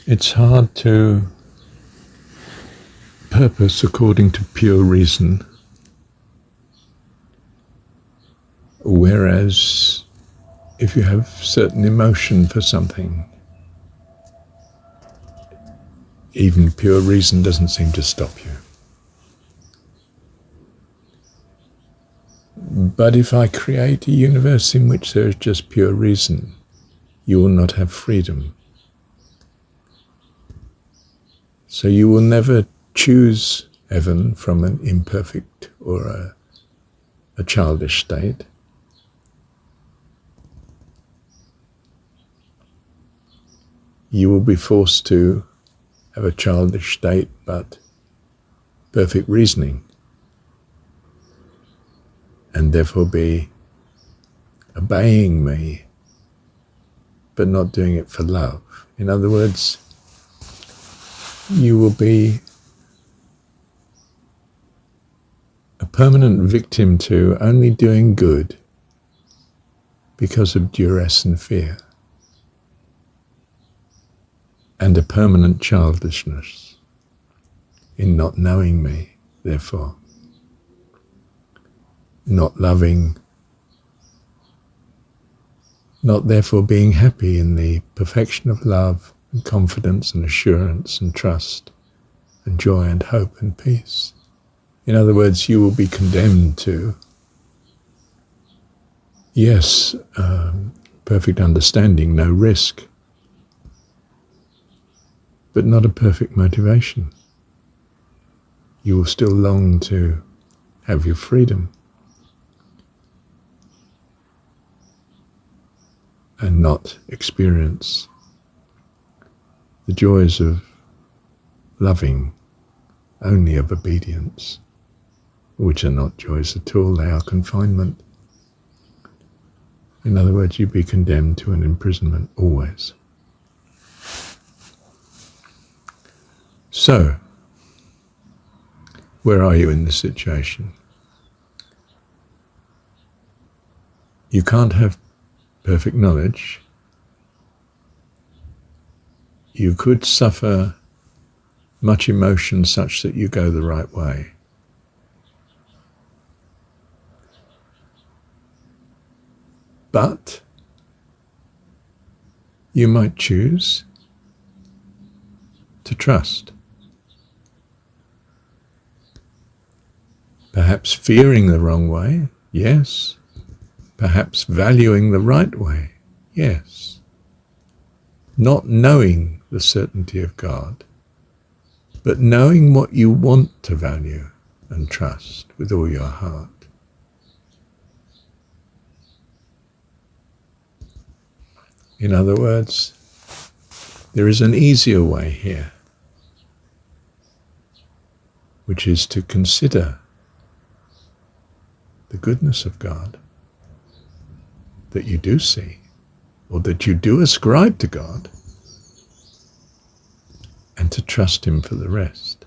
It's hard to purpose according to pure reason, whereas if you have certain emotion for something, even pure reason doesn't seem to stop you. But if I create a universe in which there is just pure reason, you will not have freedom. So you will never choose heaven from an imperfect or a childish state. You will be forced to have a childish state, but perfect reasoning, and therefore be obeying me, but not doing it for love. In other words, you will be a permanent victim to only doing good because of duress and fear, and a permanent childishness in not knowing me, therefore not loving, not therefore being happy in the perfection of love and confidence and assurance and trust and joy and hope and peace. In other words, you will be condemned to, yes, perfect understanding, no risk, but not a perfect motivation. You will still long to have your freedom and not experience the joys of loving, only of obedience, which are not joys at all, they are confinement. In other words, you'd be condemned to an imprisonment always. So, where are you in this situation? You can't have perfect knowledge. You could suffer much emotion such that you go the right way. But you might choose to trust. Perhaps fearing the wrong way, yes. Perhaps valuing the right way, yes. Not knowing the certainty of God, but knowing what you want to value and trust with all your heart. In other words, there is an easier way here, which is to consider the goodness of God that you do see, or that you do ascribe to God, and to trust Him for the rest,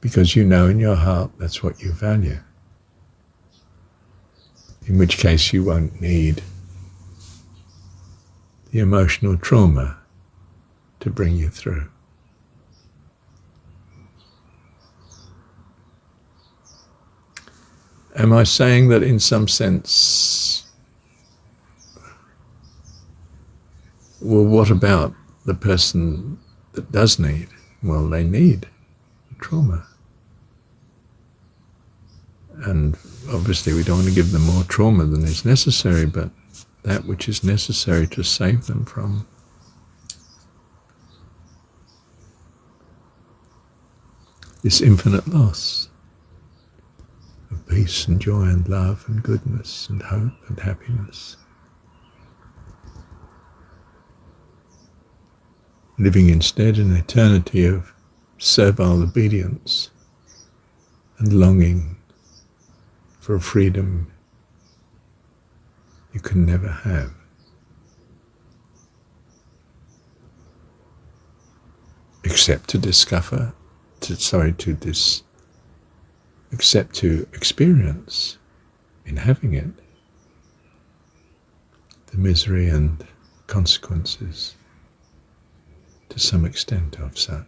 because you know in your heart that's what you value, in which case you won't need the emotional trauma to bring you through. Am I saying that in some sense, well, what about the person that does need? Well, they need trauma. And obviously we don't want to give them more trauma than is necessary, but that which is necessary to save them from this infinite loss of peace and joy and love and goodness and hope and happiness. Living instead an eternity of servile obedience and longing for a freedom you can never have. Except to experience in having it the misery and consequences, to to some extent of such.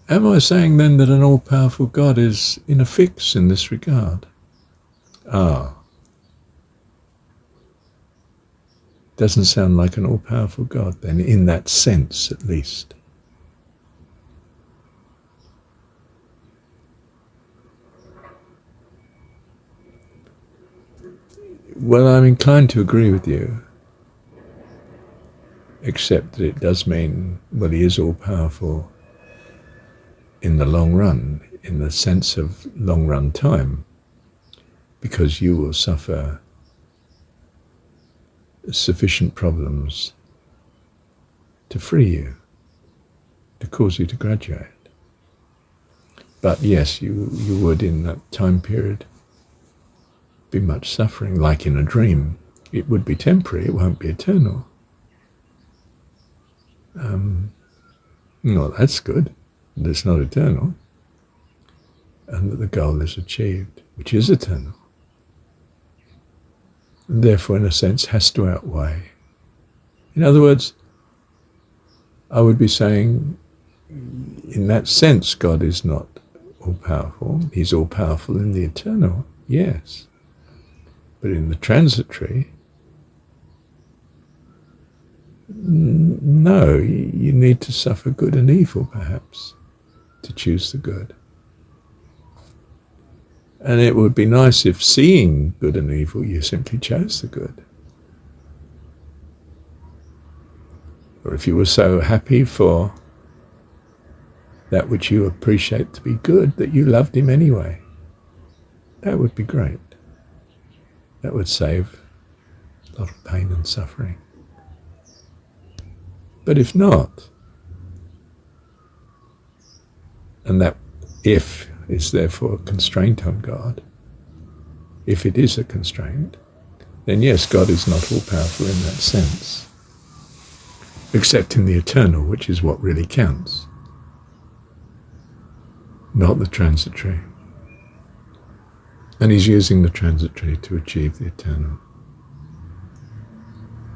Am I saying then that an all-powerful God is in a fix in this regard? Doesn't sound like an all-powerful God then, in that sense at least. Well, I'm inclined to agree with you, except that it does mean, well, he is all-powerful in the long run, in the sense of long-run time, because you will suffer sufficient problems to free you, to cause you to graduate. But yes, you would in that time period be much suffering, like in a dream. It would be temporary, it won't be eternal. Well, that's good, that it's not eternal, and that the goal is achieved, which is eternal. And therefore, in a sense, has to outweigh. In other words, I would be saying, in that sense, God is not all-powerful. He's all-powerful in the eternal, yes. But in the transitory, no, you need to suffer good and evil, perhaps, to choose the good. And it would be nice if, seeing good and evil, you simply chose the good. Or if you were so happy for that which you appreciate to be good that you loved him anyway. That would be great. That would save a lot of pain and suffering. But if not, and that if is therefore a constraint on God, if it is a constraint, then yes, God is not all-powerful in that sense, except in the eternal, which is what really counts, not the transitory. And he's using the transitory to achieve the eternal.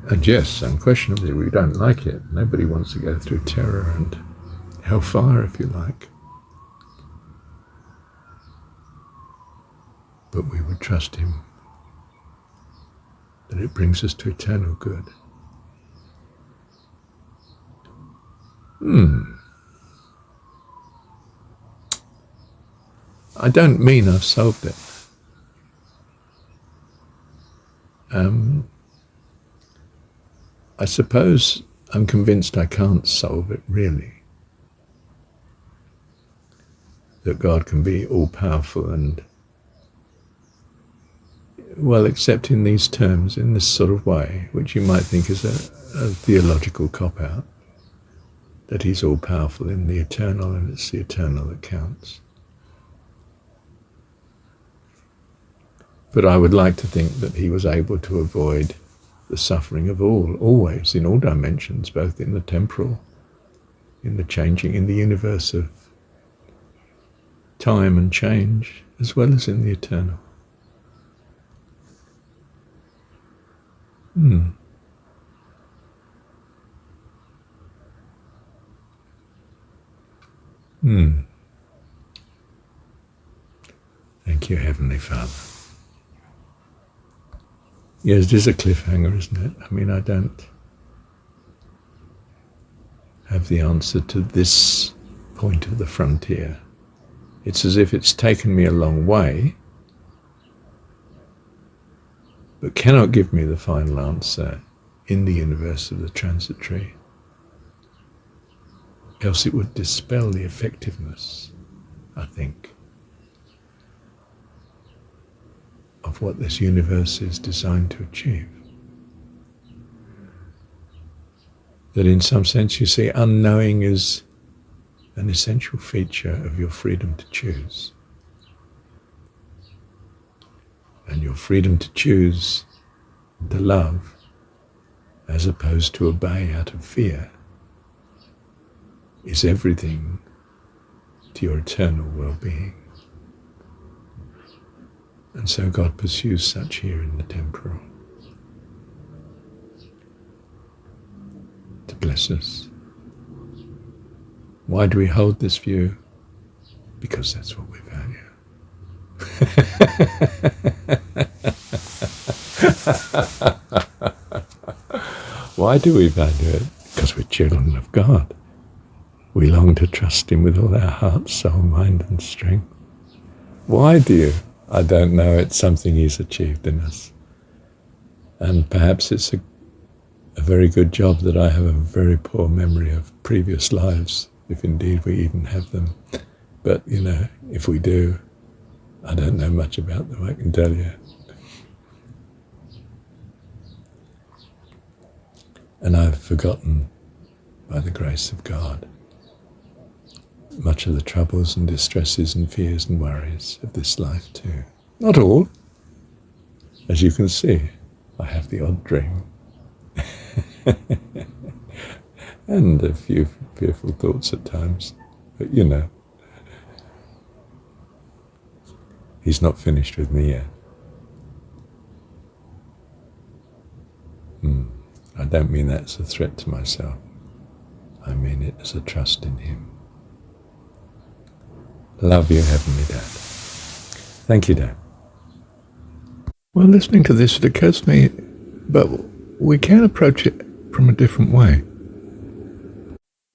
And yes, unquestionably, we don't like it. Nobody wants to go through terror and hellfire, if you like. But we would trust him that it brings us to eternal good. I don't mean I've solved it. I suppose I'm convinced I can't solve it really. That God can be all-powerful and, well, except in these terms, in this sort of way, which you might think is a theological cop-out, that he's all-powerful in the eternal and it's the eternal that counts. But I would like to think that he was able to avoid the suffering of all, always, in all dimensions, both in the temporal, in the changing, in the universe of time and change, as well as in the eternal. Thank you, Heavenly Father. Yes, it is a cliffhanger, isn't it? I mean, I don't have the answer to this point of the frontier. It's as if it's taken me a long way, but cannot give me the final answer in the universe of the transitory. Else it would dispel the effectiveness, I think, of what this universe is designed to achieve. That in some sense, you see, unknowing is an essential feature of your freedom to choose. And your freedom to choose to love as opposed to obey out of fear is everything to your eternal well-being. And so God pursues such here in the temporal. to bless us. Why do we hold this view? Because that's what we value. Why do we value it? Because we're children of God. We long to trust Him with all our heart, soul, mind and strength. Why do you? I don't know. It's something He's achieved in us. And perhaps it's a very good job that I have a very poor memory of previous lives, if indeed we even have them. But, if we do, I don't know much about them, I can tell you. And I've forgotten, by the grace of God, much of the troubles and distresses and fears and worries of this life too. Not all. As you can see, I have the odd dream. And a few fearful thoughts at times. But He's not finished with me yet. I don't mean that as a threat to myself. I mean it as a trust in Him. Love you, Heavenly Dad. Thank you, Dad. Well, listening to this, it occurs to me, but we can approach it from a different way.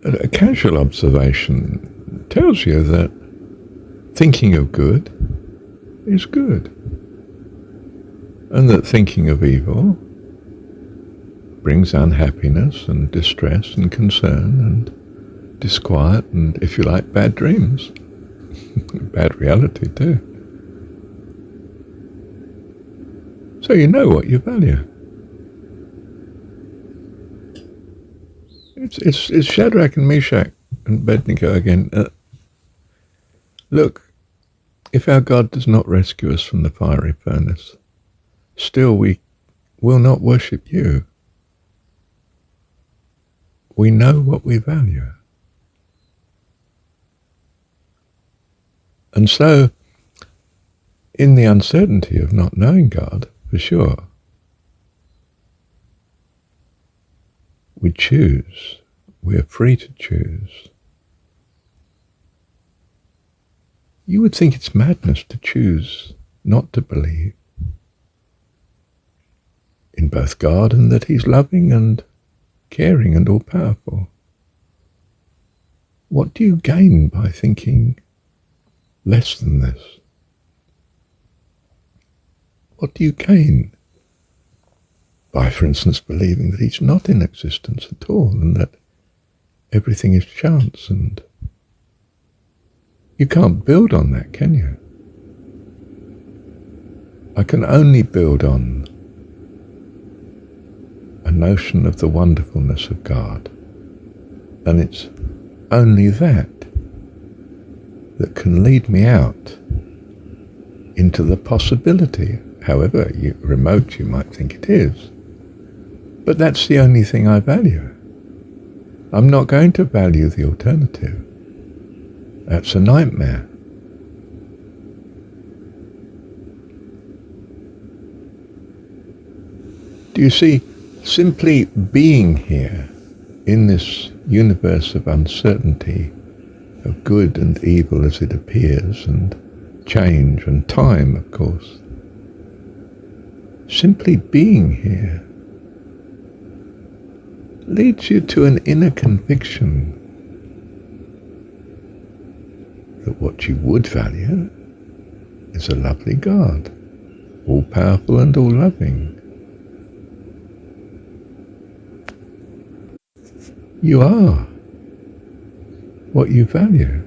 A casual observation tells you that thinking of good is good, and that thinking of evil brings unhappiness and distress and concern and disquiet and, if you like, bad dreams. Bad reality too. So you know what you value. It's Shadrach and Meshach and Abednego again. Look, if our God does not rescue us from the fiery furnace, still we will not worship you. We know what we value. And so, in the uncertainty of not knowing God, for sure, we choose. We are free to choose. You would think it's madness to choose not to believe in both God and that He's loving and caring and all-powerful. What do you gain by thinking less than this? What do you gain by, for instance, believing that He's not in existence at all and that everything is chance? And you can't build on that, can you? I can only build on a notion of the wonderfulness of God. And it's only that can lead me out into the possibility, however remote you might think it is. But that's the only thing I value. I'm not going to value the alternative. That's a nightmare. Do you see, simply being here in this universe of uncertainty, of good and evil as it appears, and change and time, of course, simply being here leads you to an inner conviction that what you would value is a lovely God, all-powerful and all-loving. You are what you value.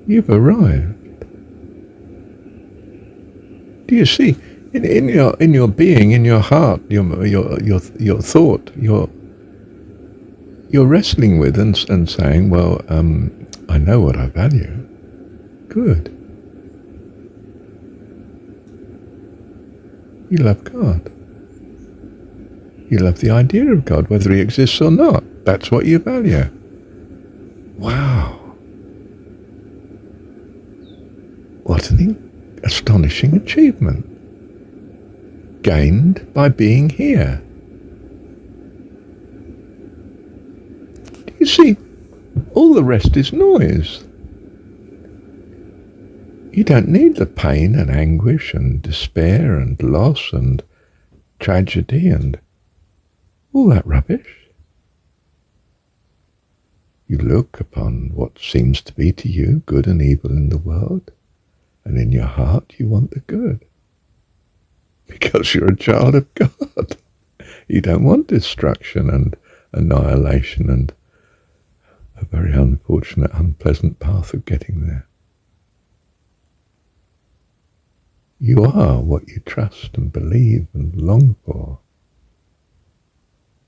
You've arrived. Do you see? In your being, in your heart, your thought, you're wrestling with and saying, well, I know what I value. Good. You love God. You love the idea of God, whether He exists or not. That's what you value. Wow. What an astonishing achievement. Gained by being here. You see, all the rest is noise. You don't need the pain and anguish and despair and loss and tragedy and all that rubbish. You look upon what seems to be to you good and evil in the world, and in your heart you want the good. Because you're a child of God. You don't want destruction and annihilation and a very unfortunate, unpleasant path of getting there. You are what you trust and believe and long for,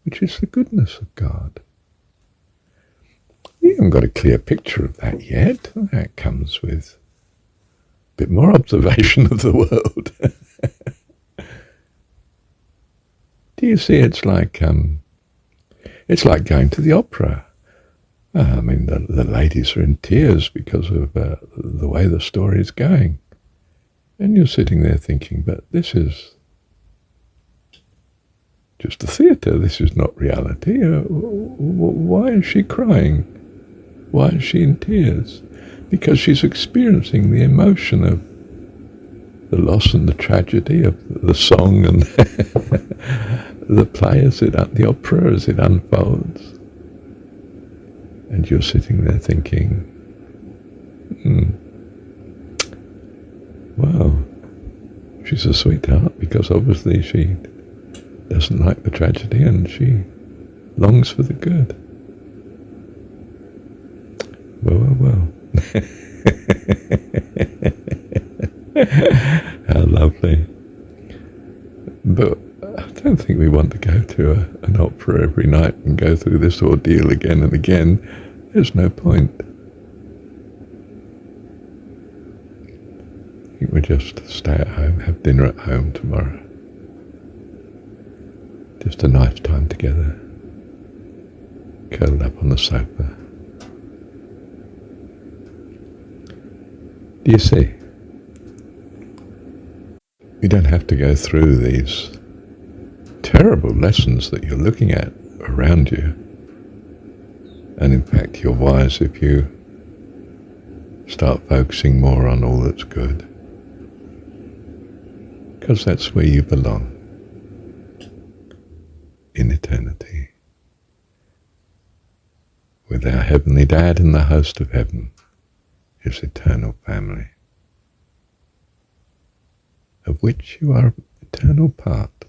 which is the goodness of God. You haven't got a clear picture of that yet. That comes with a bit more observation of the world. Do you see? It's like going to the opera. I mean, the ladies are in tears because of the way the story is going, and you're sitting there thinking, "But this is just a theatre. This is not reality. Why is she crying? Why is she in tears?" Because she's experiencing the emotion of the loss and the tragedy of the song and the play the opera as it unfolds. And you're sitting there thinking, wow, she's a sweetheart, because obviously she doesn't like the tragedy and she longs for the good. Well. How lovely. But I don't think we want to go to an opera every night and go through this ordeal again and again. There's no point. I think we'll just stay at home, have dinner at home tomorrow. Just a nice time together, curled up on the sofa. Do you see? You don't have to go through these terrible lessons that you're looking at around you. And in fact, you're wise if you start focusing more on all that's good. Because that's where you belong. In eternity. With our Heavenly Dad and the host of heaven, his eternal family, of which you are an eternal part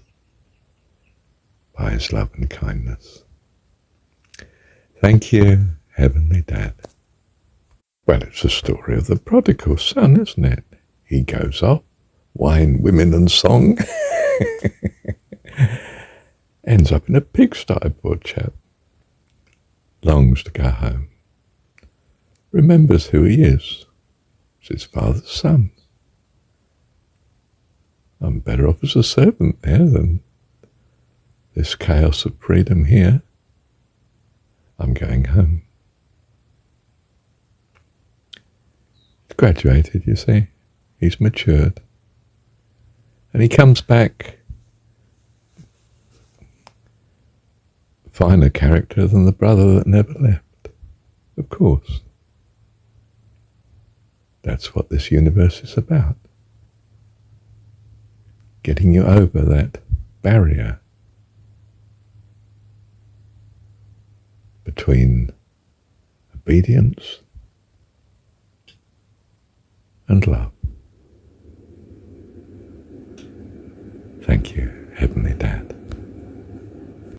by his love and kindness. Thank you, Heavenly Dad. Well, it's a story of the prodigal son, isn't it? He goes off, wine, women and song. Ends up in a pigsty, poor chap. Longs to go home. Remembers who he is. It's his father's son. I'm better off as a servant there than this chaos of freedom here. I'm going home. He's graduated, you see. He's matured. And he comes back a finer character than the brother that never left. Of course. That's what this universe is about. Getting you over that barrier between obedience and love. Thank you, Heavenly Dad.